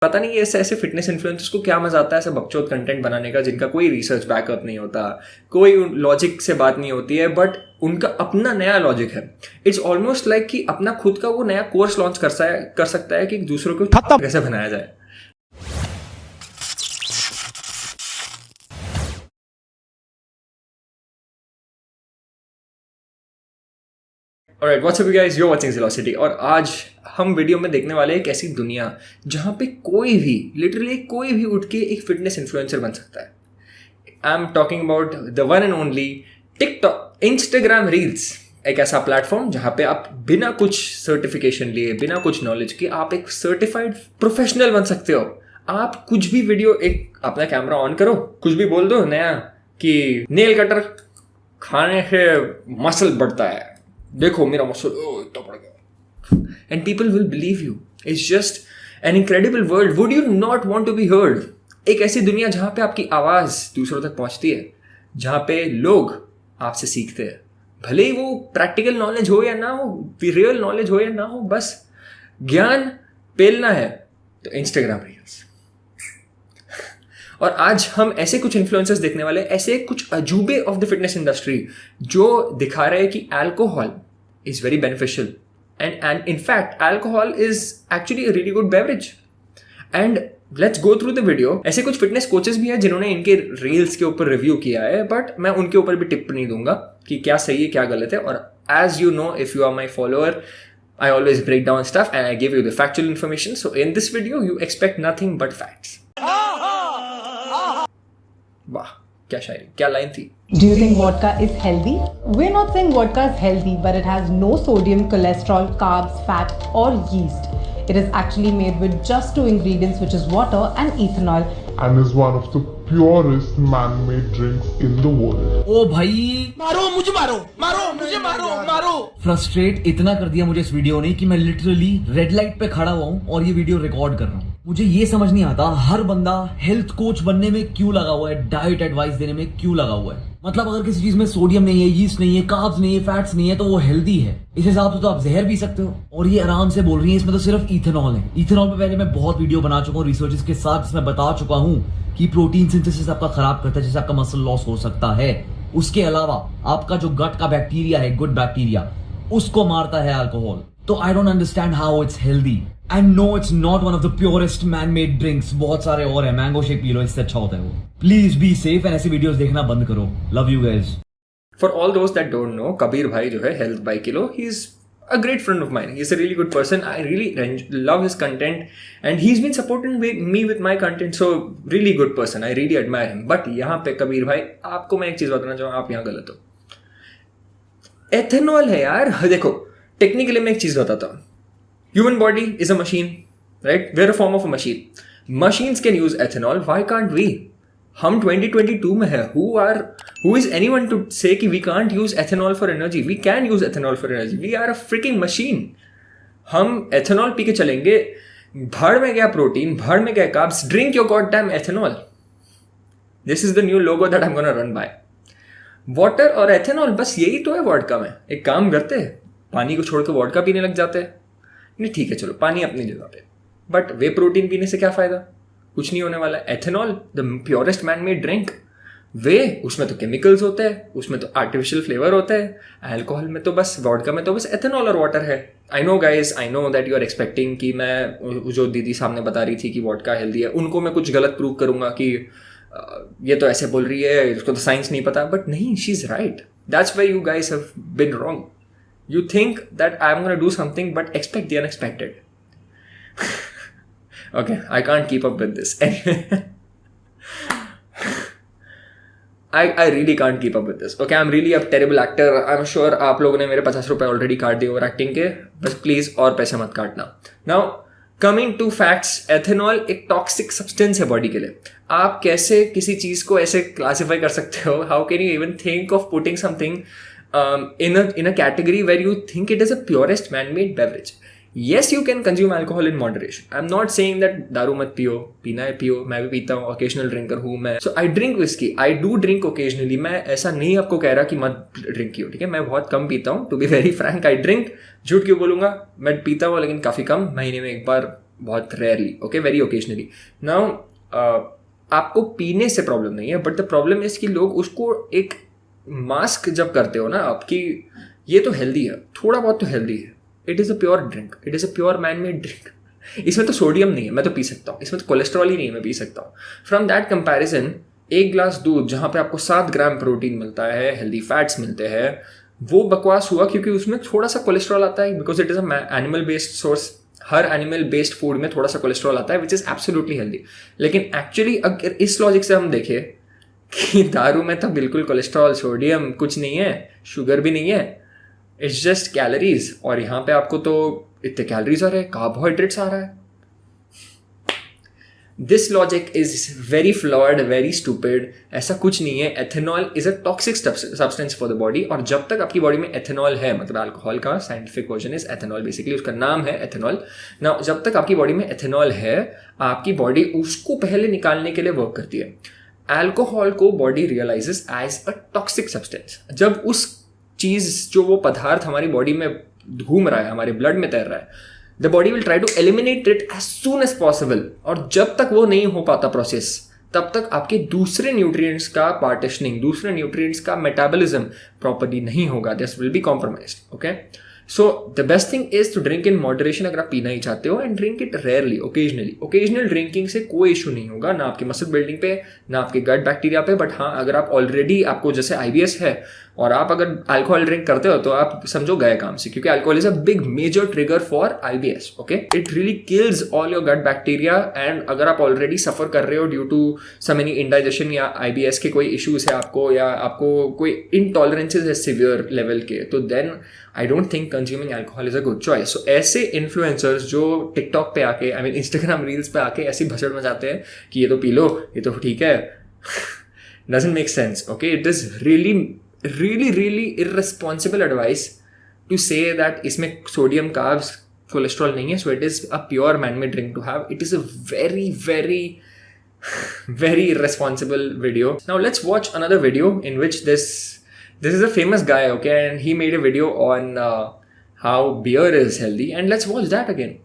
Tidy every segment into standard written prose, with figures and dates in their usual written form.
पता नहीं ऐसे ऐसे फिटनेस इन्फ्लुएंसर्स को क्या मजा आता है ऐसे बकचोद कंटेंट बनाने का जिनका कोई रिसर्च बैकअप नहीं होता, कोई लॉजिक से बात नहीं होती है, बट उनका अपना नया लॉजिक है। इट्स ऑलमोस्ट लाइक कि अपना खुद का वो नया कोर्स लॉन्च कर सकता है कि दूसरों को कैसे बनाया जाए। Alright, what's up you guys? You're watching Zilocity और आज हम वीडियो में देखने वाले हैं एक ऐसी दुनिया जहाँ पे कोई भी लिटरली कोई भी उठ के एक फिटनेस इन्फ्लुएंसर बन सकता है। I am talking about the one and only TikTok, Instagram reels. एक ऐसा प्लेटफॉर्म जहाँ पे आप बिना कुछ सर्टिफिकेशन लिए, बिना कुछ नॉलेज के आप एक सर्टिफाइड प्रोफेशनल बन सकते हो। आप कुछ भी वीडियो, एक अपना कैमरा ऑन करो, कुछ भी बोल दो नया कि नेल कटर खाने से मसल बढ़ता है, देखो मेरा मसल इतना बढ़ गया, and people will believe you. It's just an incredible world. Would you not want to be heard? एक ऐसी दुनिया जहाँ पे आपकी आवाज़ दूसरों तक पहुँचती है, जहाँ पे लोग आपसे सीखते हैं, भले ही वो प्रैक्टिकल नॉलेज हो या ना हो, रियल नॉलेज हो या ना हो, बस ज्ञान पेलना है तो इंस्टाग्राम रील्स। और आज हम ऐसे कुछ इन्फ्लुएंसर्स देखने वाले, ऐसे कुछ अजूबे ऑफ द फिटनेस इंडस्ट्री जो दिखा रहे हैं कि alcohol is very beneficial and in fact alcohol is actually a really good beverage. And let's go through the video. ऐसे कुछ फिटनेस कोचेस भी हैं जिन्होंने इनके रील्स के ऊपर रिव्यू किया है, बट मैं उनके ऊपर भी टिप्पणी दूंगा कि क्या सही है क्या गलत है। और as you know, if you are my follower, I always break down stuff and I give you the factual information. So in this video, you expect nothing but facts. वाह, क्या शायरी, क्या लाइन थी। Do you think vodka is healthy? We're not saying vodka is healthy, but it has no sodium, cholesterol, carbs, fat, or yeast. It is actually made with just two ingredients, which is water and ethanol. And is one of the purest man-made drinks in the world. ओ भाई, मारो मुझे, मुझे मारो। Frustrate इतना कर दिया मुझे इस वीडियो ने कि मैं लिटरली रेड लाइट पे खड़ा हुआ हूँ और ये वीडियो रिकॉर्ड कर रहा हूँ। मुझे ये समझ नहीं आता हर बंदा हेल्थ कोच बनने में क्यों लगा हुआ है, डाइट एडवाइस देने में क्यों लगा हुआ है। मतलब अगर किसी चीज में सोडियम नहीं है, यीस्ट नहीं है, कार्ब्स नहीं है, फैट्स नहीं है, तो वो हेल्दी है। इस हिसाब से तो आप जहर पी सकते हो। और ये आराम से बोल रही है इसमें तो सिर्फ इथेनॉल है। इथेनॉल पे पहले मैं बहुत वीडियो बना चुका हूँ रिसर्चेस के साथ, जिसमें बता चुका हूँ कि प्रोटीन सिंथेसिस आपका खराब करता है, जिससे आपका मसल लॉस हो सकता है। उसके अलावा आपका जो गट का बैक्टीरिया है, गुड बैक्टीरिया, उसको मारता है अल्कोहल। तो I don't understand how it's healthy. And no, it's not one of the purest man made drinks. बहुत सारे और है, मैंगो शेक पी लो, इससे अच्छा होता है वो। प्लीज बी सेफ एंड ऐसी वीडियोस देखना बंद करो। Love you guys. For all दोस्त दैट डोंट नो, कबीर भाई जो है health by kilo, he is a great friend of mine. He's a really good person. I really love his content and he's been supporting me with my content. So really good person. I really admire him. But यहाँ पे कबीर भाई, आपको मैं एक चीज़ बताना चाहूँ, आप यहाँ गलत हो। एथेनॉल है यार। देखो, टेक्निकली मैं एक चीज़ बताता हूँ। Human body is a machine, right? We're a form of a machine. Machines can use ethanol. Why can't we? हम 2022 में है। Who is anyone to say कि we can't use ethanol for energy? We can use ethanol for energy. We are a freaking machine. हम ethanol P के चलेंगे, भाड़ में गया प्रोटीन, भाड़ में गया carbs, drink your goddamn ethanol. This is the new logo that I'm gonna run by. Water और ethanol, बस यही तो है वोडका में। एक काम करते हैं, पानी को छोड़ के वोडका पीने लग जाते हैं। नहीं ठीक है, चलो पानी अपनी जगह पे, बट वे प्रोटीन पीने से क्या फ़ायदा? कुछ नहीं होने वाला। Ethanol, the purest man made drink, वे उसमें तो केमिकल्स होते हैं, उसमें तो आर्टिफिशियल फ्लेवर होता है। अल्कोहल में तो बस, वोडका में तो बस एथेनॉल और वाटर है। I know guys, I know that you are expecting कि मैं जो दीदी सामने बता रही थी कि वोडका हेल्दी है, उनको मैं कुछ गलत प्रूव करूंगा कि ये तो ऐसे बोल रही है, उसको तो साइंस नहीं पता। बट नहीं, she is right. That's why you guys have been wrong. You think that I'm going to do something, but expect the unexpected. Okay, I can't keep up with this. I really can't keep up with this. Okay, I'm really a terrible actor. I'm sure आप लोगों ने मेरे 50 रुपए already काट दिए over acting के, बस please और पैसे मत काटना। Now, coming to facts, ethanol एक टॉक्सिक सब्सटेंस है बॉडी के लिए। आप कैसे किसी चीज को ऐसे क्लासीफाई कर सकते हो? How can you even think of putting something in a category where you think it is a purest man-made beverage? Yes, you can consume alcohol in moderation. I'm not saying that दारू मत पियो, पीना है पियो, मैं भी पीता हूँ, occasional drinker हूँ मैं। So I drink whiskey, I do drink occasionally. मैं ऐसा नहीं आपको कह रहा कि मत ड्रिंक कियो, ठीक है? मैं बहुत कम पीता हूँ, to be very frank. I drink, झूठ क्यों बोलूँगा, मैं पीता हूँ लेकिन काफ़ी कम, महीने में एक बार बहुत rarely, okay, very occasionally. Now आपको पीने से प्रॉब्लम नहीं है, बट द प्रॉब्लम इज कि लोग उसको एक मास्क जब करते हो ना आपकी, ये तो हेल्दी है, थोड़ा बहुत तो हेल्दी है. It is a pure drink, it is a pure man made drink. इसमें तो सोडियम नहीं है, मैं तो पी सकता हूँ. इसमें तो कोलेस्ट्रॉल ही नहीं है, मैं पी सकता हूँ. फ्रॉम दैट कंपैरिजन, एक ग्लास दूध जहाँ पे आपको 7 ग्राम प्रोटीन मिलता है, हेल्दी फैट्स मिलते हैं, वो बकवास हुआ क्योंकि उसमें थोड़ा सा कोलेस्ट्रॉल आता है, because it is a animal based source. Her animal based food में थोड़ा सा कोलेस्ट्रॉल आता है, विच इज़ एब्सोल्युटली हेल्दी. लेकिन एक्चुअली अगर इस लॉजिक से हम देखें कि दारू में तो बिल्कुल कोलेस्ट्रॉल, सोडियम कुछ नहीं है, शुगर भी नहीं है, इट्स जस्ट कैलोरीज. और यहाँ पे आपको तो इतने कैलोरीज आ रहे हैं, कार्बोहाइड्रेट्स आ रहा है. This logic is very flawed, very stupid. ऐसा कुछ नहीं है. Ethanol is a toxic substance for the body, और जब तक आपकी बॉडी में एथेनॉल है, मतलब अल्कोहल का scientific version is ethanol, basically उसका नाम है एथेनॉल. ना जब तक आपकी बॉडी में एथेनॉल है, आपकी बॉडी उसको पहले निकालने के लिए वर्क करती है. अल्कोहल को body realises as a toxic substance. जब उस चीज़, जो वो पदार्थ हमारी बॉडी में घूम रहा है, हमारे ब्लड में तैर रहा है, the body will try to eliminate it as soon as possible. और जब तक वो नहीं हो पाता प्रोसेस, तब तक आपके दूसरे न्यूट्रिएंट्स का पार्टीशनिंग, दूसरे न्यूट्रिएंट्स का मेटाबॉलिज्म प्रॉपर्ली नहीं होगा. This will be compromised. Okay, so the best thing is to drink in moderation अगर आप पीना ही चाहते हो, and drink it rarely, occasionally. Occasional drinking से कोई इशू नहीं होगा, ना आपकी मसल बिल्डिंग पे, ना आपके गट बैक्टीरिया पे. बट हाँ, अगर आप ऑलरेडी, आपको जैसे IBS है और आप अगर अल्कोहल ड्रिंक करते हो, तो आप समझो गए काम से, क्योंकि alcohol is a big major trigger for IBS. Okay, it really kills all your gut bacteria. And अगर आप ऑलरेडी सफर कर रहे हो due to some any indigestion या IBS के कोई इश्यूज है आपको, या आपको कोई इनटॉलरेंसेज है सिवियर लेवल के, तो then I don't think consuming alcohol is a good choice. So ऐसे इन्फ्लुएंसर्स जो टिकटॉक पे आके, आई मीन इंस्टाग्राम रील्स पे आके ऐसी भसड़ मचाते हैं कि ये तो पी लो, ये तो ठीक है, doesn't make sense. Okay, it is really irresponsible advice to say that इसमें sodium, carbs, cholesterol नहीं है, so it is a pure man-made drink to have. It is a very irresponsible video. Now let's watch another video in which this is a famous guy, okay, and he made a video on how beer is healthy, and let's watch that again.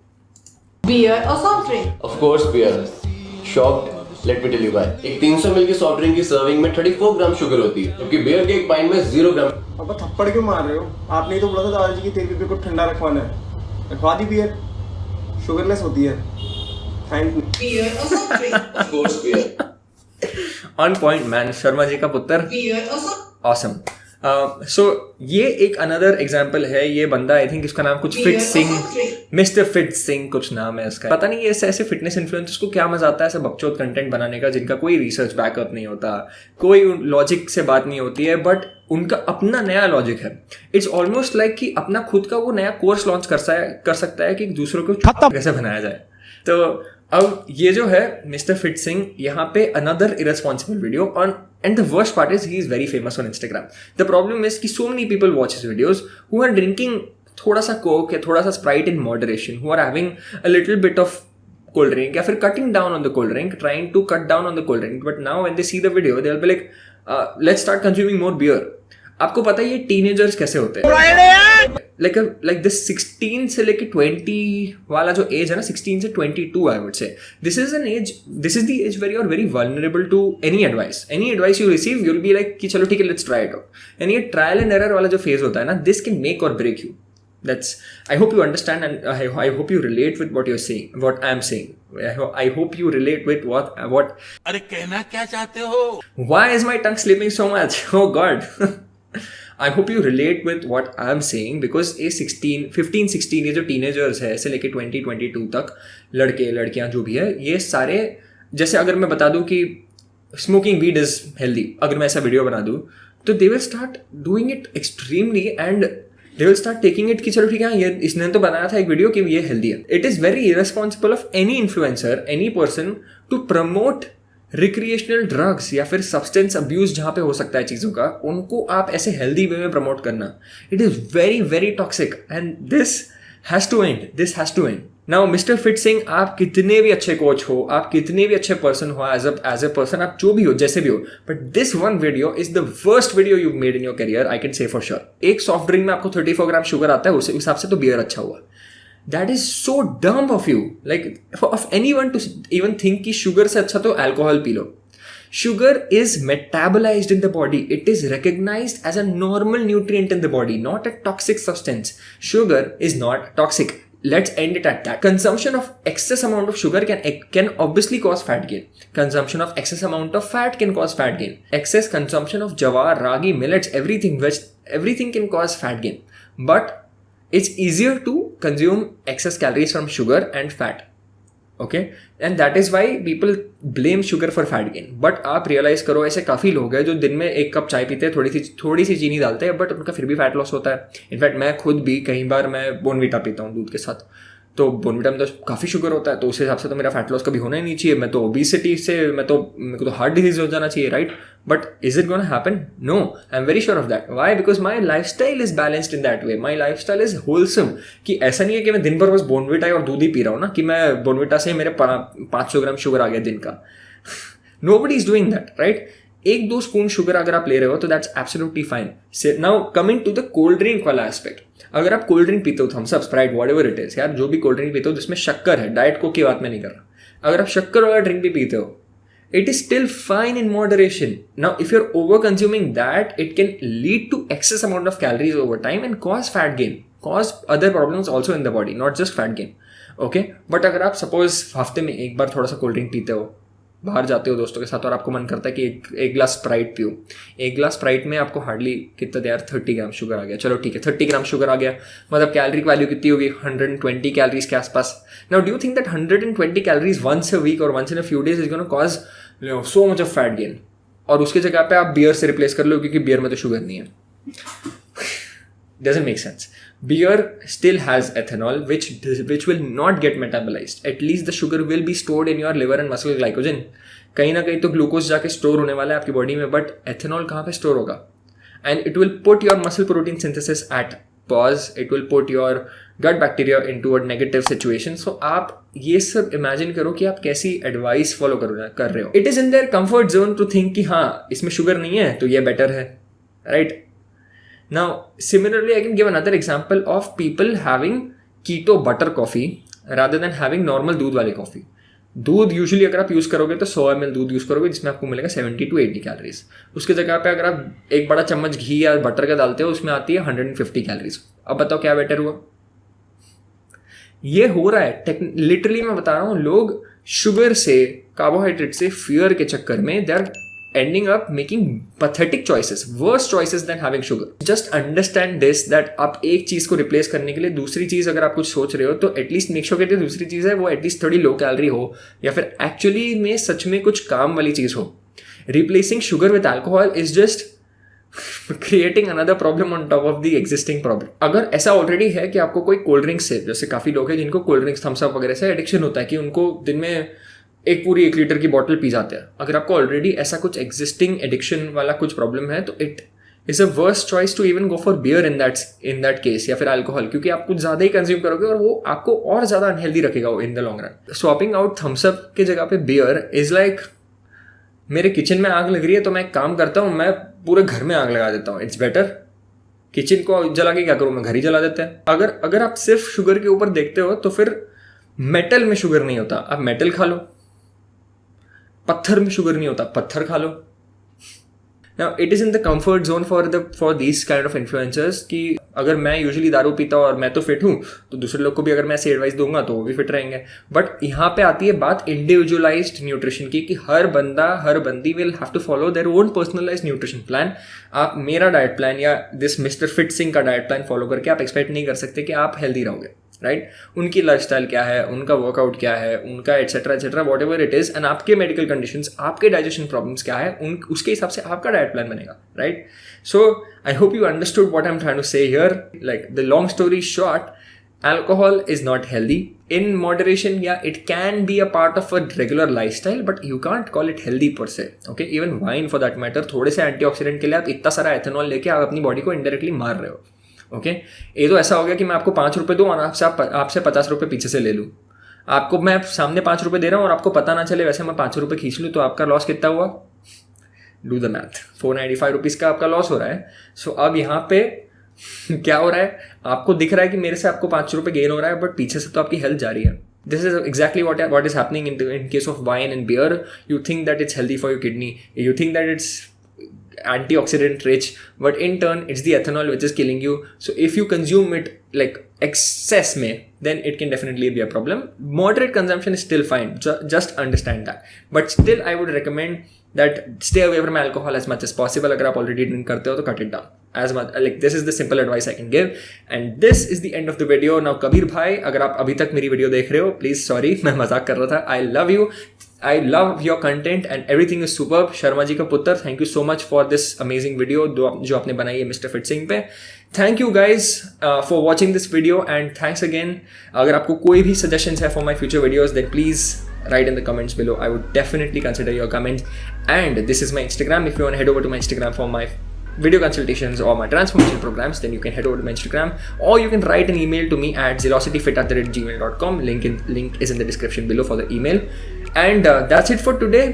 Beer or soft drink? Of course beer. Shocked? Let me tell you why. एक 300 ml की soft drink की serving में 34 gram sugar होती है, जबकि beer के एक point में 0 ग्राम. अब थप्पड़ क्यों मार रहे हो? आपने तो बोला था दादाजी की तेल पीपे को ठंडा रखवाना है. रखवा दी बियर, शुगरलेस होती है. Thank you. Beer or soft drink? Of course beer. On point, man. Sharma ji का पुत्र. Beer or soft? Awesome. सो ये एक अनदर एग्जाम्पल है. ये बंदा, आई थिंक इसका नाम कुछ fit Singh, mister fit Singh कुछ नाम है इसका. पता नहीं ये ऐसे फिटनेस इन्फ्लुएंसर्स को क्या मजा आता है ऐसे बकचोद कंटेंट बनाने का, जिनका कोई रिसर्च बैकअप नहीं होता, कोई लॉजिक से बात नहीं होती है, बट उनका अपना नया लॉजिक है. इट्स ऑलमोस्ट लाइक कि अपना खुद का वो नया कोर्स लॉन्च कर सकता है कि दूसरों को कैसे बनाया जाए. तो अब ये जो है मिस्टर फिट सिंह, यहाँ पे another irresponsible video on, and the worst part is he is very famous on Instagram. The problem is कि so many people watch his videos who are drinking थोड़ा सा coke या थोड़ा सा Sprite in moderation, who are having a little bit of cold drink या फिर cutting down on the cold drink, trying to cut down on the cold drink. But now when they see the video, they'll be like, let's start consuming more beer. आपको पता है ये teenagers कैसे होते हैं? Like this 16 से लेके 20 वाला जो एज है ना, 16 से 22 I would say, this is the age very और very vulnerable to any advice you receive. You will be like कि चलो ठीक है, let's try it out. And ये ट्रायल एंड एरर वाला जो फेज होता है ना, this can make or break you. That's, I hope you understand, and I hope you relate with what you're saying, what I'm saying. I hope you relate with what. अरे कहना क्या चाहते हो? Why is my tongue slipping so much? Oh God. I hope you relate with what I'm saying, because ये 15-16 ये जो teenagers है, ऐसे लेके 20-22 तक, लड़के लड़कियां जो भी है, ये सारे, जैसे अगर मैं बता दूं कि smoking weed is healthy, अगर मैं ऐसा वीडियो बना दूं, तो they will start doing it extremely, and they will start taking it कि चलो ठीक है, ये इसने तो बनाया था एक वीडियो कि ये हेल्दी है. It is very irresponsible of any influencer, any person to promote recreational drugs या फिर सब्सटेंस अब्यूज जहाँ पे हो सकता है चीज़ों का, उनको आप ऐसे हेल्दी वे में प्रमोट करना. It is very very toxic, and this has to end. Now mister fit Singh, आप कितने भी अच्छे कोच हो, आप कितने भी अच्छे पर्सन हो, एज ए पर्सन आप जो भी हो, जैसे भी हो, but this one video is the worst video you made in your career, I can say for sure. एक सॉफ्ट ड्रिंक में आपको 34 ग्राम शुगर आता है, उस हिसाब से तो बियर अच्छा हुआ. That is so dumb of you. Like, of anyone to even think कि sugar से अच्छा तो alcohol P low. Sugar is metabolized in the body. It is recognized as a normal nutrient in the body, not a toxic substance. Sugar is not toxic. Let's end it at that. Consumption of excess amount of sugar can obviously cause fat gain. Consumption of excess amount of fat can cause fat gain. Excess consumption of jawar, ragi, millets, everything can cause fat gain. But it's easier to consume excess calories from sugar and fat. Okay, and that is why people blame sugar for fat gain. But आप realize करो ऐसे काफ़ी लोग हैं जो दिन में 1 cup चाय पीते हैं, थोड़ी सी चीनी डालते हैं, बट उनका फिर भी फैट लॉस होता है. इनफैक्ट मैं खुद भी कई बार मैं बोर्नवीटा पीता हूँ दूध के साथ, तो बोर्नवीटा में तो काफ़ी शुगर होता है, तो उस हिसाब से तो मेरा फैट लॉस कभी होना ही नहीं चाहिए. मैं तो ओबेसिटी से मेरे को तो हार्ट डिजीज हो जाना चाहिए, right? But is it gonna happen? No, I am very sure of that. Why? Because my lifestyle is balanced in that way. My lifestyle is wholesome. कि ऐसा नहीं है कि मैं दिन भर बस बोर्नवीटा और दूध ही पी रहा हूँ ना, कि मैं बोर्नवीटा से मेरे 500 ग्राम शुगर आ गया दिन का. Nobody is doing that, right? 1-2 spoon sugar अगर आप ले रहे हो तो that's absolutely fine. Now coming to the cold drink वाला एस्पेक्ट. अगर आप कोल्ड ड्रिंक पीते हो, Thums Up, Sprite, whatever it is, यार जो भी कोल्ड ड्रिंक पीते हो जिसमें शक्कर है, डाइट कोक की बात मैं नहीं कर रहा. अगर आप शक्कर वाला ड्रिंक भी पीते हो, it is still fine in moderation. Now, if you're over consuming that, it can lead to excess amount of calories over time and cause fat gain, cause other problems also in the body, not just fat gain. Okay? But अगर आप suppose हफ्ते में एक बार थोड़ा सा cold drink पीते हो, बाहर जाते हो दोस्तों के साथ और आपको मन करता है कि एक ग्लास स्प्राइट पियो. 1 ग्लास स्प्राइट में आपको हार्डली कितना दे यार, 30 ग्राम शुगर आ गया. चलो ठीक है, 30 ग्राम शुगर आ गया, मतलब कैलोरिक वैल्यू कितनी होगी? 120 कैलोरीज के आसपास. Now do you think that 120 calories once a week or once in a few days is gonna cause so much of fat gain? और उसकी जगह पे आप बियर से रिप्लेस कर लो, क्योंकि बियर में तो शुगर नहीं है. Doesn't make sense. Beer still has ethanol, which will not get metabolized. At least the sugar will be stored in your liver and muscle glycogen. कहीं ना कहीं तो ग्लूकोज जाके स्टोर होने वाला है आपकी बॉडी में, बट एथेनॉल कहाँ पे स्टोर होगा? And it will put your muscle protein synthesis at pause. It will put your gut bacteria into a negative situation. So आप ये सब imagine करो कि आप कैसी एडवाइस फॉलो कर रहे हो. It is in their comfort zone to think कि हाँ इसमें शुगर नहीं है तो ये बेटर है, right? Now, similarly, I can give another example of people having keto butter coffee rather than having normal दूध वाली कॉफ़ी. दूध यूजुअली अगर आप यूज़ करोगे तो 100 ml दूध यूज़ करोगे जिसमें आपको मिलेगा 70 to 80 कैलोरीज. उसके जगह पे अगर आप एक बड़ा चम्मच घी या बटर का डालते हो उसमें आती है 150 कैलोरीज. अब बताओ क्या बेटर हुआ? ये हो रहा है लिटरली, मैं बता रहा हूँ. लोग शुगर से, कार्बोहाइड्रेट से, फियर के चक्कर में they are ending up making pathetic choices, worse choices than having sugar. Just understand this, that आप एक चीज़ को replace करने के लिए दूसरी चीज़ अगर आप कुछ सोच रहे हो तो एटलीस्ट मेक श्योर कि दूसरी चीज़ है वो एटलीस्ट थोड़ी लो कैलोरी हो, या फिर एक्चुअली में सच में कुछ काम वाली चीज़ हो. Replacing sugar with alcohol is just creating another problem on top of the existing problem. अगर ऐसा ऑलरेडी है कि आपको कोई कोल्ड ड्रिंक्स से, जैसे काफ़ी लोग हैं जिनको कोल्ड ड्रिंक्स, थम्स अप वगैरह से एडिक्शन होता है कि उनको दिन में एक पूरी 1 लीटर की बॉटल पी जाते हैं. अगर आपको ऑलरेडी ऐसा कुछ एग्जिस्टिंग एडिक्शन वाला कुछ प्रॉब्लम है तो it is a worst choice to even go for beer in that case, या फिर अल्कोहल, क्योंकि आप कुछ ज़्यादा ही कंज्यूम करोगे और वो आपको और ज़्यादा अनहेल्दी रखेगा in the long run. Swapping out Thums Up के जगह पे बियर इज़ लाइक, मेरे किचन में आग लग रही है तो मैं एक काम करता हूँ, मैं पूरे घर में आग लगा देता हूँ. It's better. किचन को जला के क्या करूँ, मैं घर ही जला देते हैं. अगर आप सिर्फ शुगर के ऊपर देखते हो तो फिर मेटल में शुगर नहीं होता, आप मेटल खा लो. पत्थर में शुगर नहीं होता, पत्थर खा लो. Now it is in the comfort zone for these kind of influencers कि अगर मैं यूजुअली दारू पीता हूँ और मैं तो फिट हूँ तो दूसरे लोग को भी अगर मैं ऐसे एडवाइस दूंगा तो वो भी फिट रहेंगे. बट यहाँ पे आती है बात इंडिविजुअलाइज्ड न्यूट्रिशन की, कि हर बंदा, हर बंदी will have to follow their own personalised nutrition plan. आप मेरा डाइट प्लान या दिस मिस्टर फिट सिंह का डाइट प्लान फॉलो करके आप एक्सपेक्ट नहीं कर सकते कि आप हेल्दी रहोगे, राइट? उनकी लाइफस्टाइल क्या है, उनका वर्कआउट क्या है, उनका etcetera whatever it is, and आपके मेडिकल कंडीशंस, आपके डाइजेशन प्रॉब्लम्स क्या है, उसके हिसाब से आपका डाइट प्लान बनेगा, right? So I hope you understood what I am trying to say here. Like the long story short, alcohol is not healthy in moderation. Yeah, it can be a part of a regular lifestyle, but you can't call it healthy per se. Okay, even wine for that matter, थोड़े से antioxidant के लिए आप इतना सारा ethanol लेके आप अपनी बॉडी को इनडायरेक्टली मार रहे हो. ओके, ये तो ऐसा हो गया कि मैं आपको 5 रुपये दूँ और आपसे 50 रुपये पीछे से ले लूँ. आपको मैं सामने 5 रुपये दे रहा हूँ और आपको पता ना चले, वैसे मैं 5 रुपये खींच लूँ, तो आपका लॉस कितना हुआ? Do the math. 495 रुपीज़ का आपका लॉस हो रहा है. सो अब यहाँ पे क्या हो रहा है, आपको दिख रहा है कि मेरे से आपको 5 रुपये गेन हो रहा है, बट पीछे से तो आपकी हेल्थ जा रही है. This is exactly what is happening in case of wine and beer. You think that it's healthy for your kidney. You think that it's antioxidant rich, but in turn it's the ethanol which is killing you. So if you consume it like excess mein, then it can definitely be a problem. Moderate consumption is still fine. Just understand that. But still I would recommend that stay away from alcohol as much as possible. अगर आप already drink करते हो तो cut it down as much. Like this is the simple advice I can give. And this is the end of the video. Now Kabir भाई, अगर आप अभी तक मेरी वीडियो देख रहे हो, please sorry, मैं मजाक कर रहा था. I love you. I love your content and everything is superb. Sharma ji का पुत्र, thank you so much for this amazing video जो आपने बनाई है Mr. Fit Singh पे. Thank you guys for watching this video and thanks again. अगर आपको कोई भी suggestions है for my future videos, then please write in the comments below. I would definitely consider your comments. And this is my Instagram. If you want to head over to my Instagram for my video consultations or my transformation programs, then you can head over to my Instagram, or you can write an email to me at zelocityfit@gmail.com. Link is in the description below for the email. And that's it for today.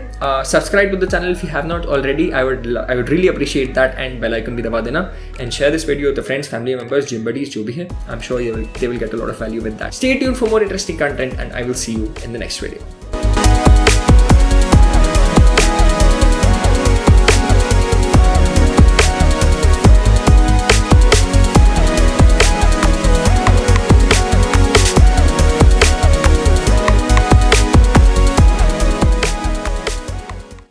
Subscribe to the channel if you have not already. I would really appreciate that, and bell icon bhi daba dena, and share this video with your friends, family members, gym buddies, jo bhi hai. I'm sure they will get a lot of value with that. Stay tuned for more interesting content, and I will see you in the next video.